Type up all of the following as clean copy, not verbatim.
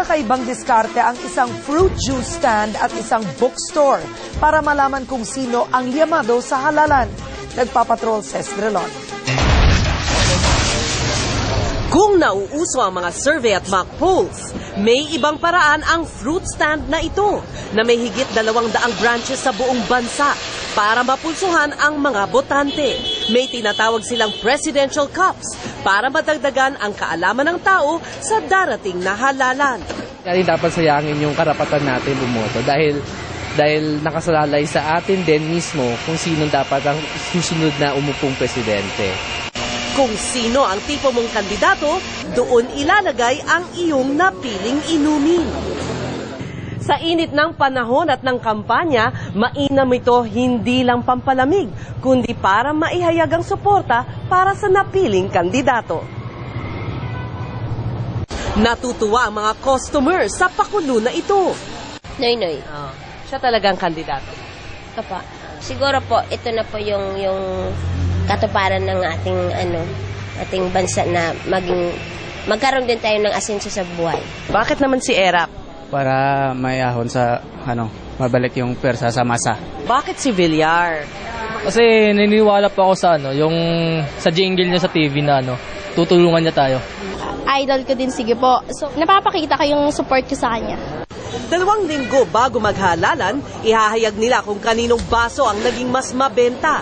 magkakaibang diskarte ang isang fruit juice stand at isang bookstore para malaman kung sino ang liyamado sa halalan. Nagpapatrol si Estrelon. Kung nauuso ang mga survey at mock polls, may ibang paraan ang fruit stand na ito na may higit 200 branches sa buong bansa para mapulsuhan ang mga botante. May tinatawag silang presidential cups para madagdagan ang kaalaman ng tao sa darating na halalan. Kaya dapat sayangin yung karapatan natin bumoto dahil nakasalalay sa atin din mismo kung sino dapat ang susunod na umupong presidente. Kung sino ang tipo mong kandidato, doon ilalagay ang iyong napiling inumin. Sa init ng panahon at ng kampanya, mainam ito hindi lang pampalamig, kundi para maihayag ang suporta para sa napiling kandidato. Natutuwa ang mga customers sa pakulo na ito. Noy. Siya talagang kandidato. Opo. Siguro po, ito na po yung katuparan ng ating bansa na magkaroon din tayo ng asenso sa buhay. Bakit naman si Erap? Para mayahon sa mabalik yung persa sa masa. Bakit si Villar? Kasi naniniwala po ako sa yung sa jingle niya sa TV na tutulungan niya tayo. Idol ko din, sige po. So, napapakita ko yung support ko sa kanya. 2 linggo bago maghalalan, ihahayag nila kung kaninong baso ang naging mas mabenta.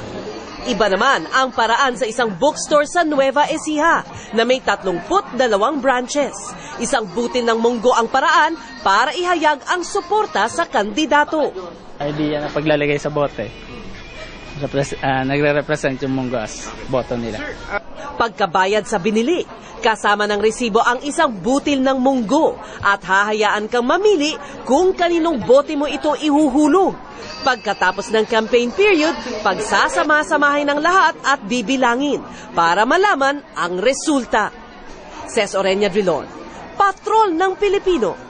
Iba naman ang paraan sa isang bookstore sa Nueva Ecija na may 32 branches. Isang butin ng munggo ang paraan para ihayag ang suporta sa kandidato. Idea na paglalagay sa bote. Nagre-represent yung munggo as boto nila. Pagkabayad sa binili, kasama ng resibo ang isang butil ng munggo at hahayaan kang mamili kung kaninong bote mo ito ihuhulog. Pagkatapos ng campaign period, pagsasama-samahin ng lahat at bibilangin para malaman ang resulta. Ces Orenia Drilon, Patrol ng Pilipino.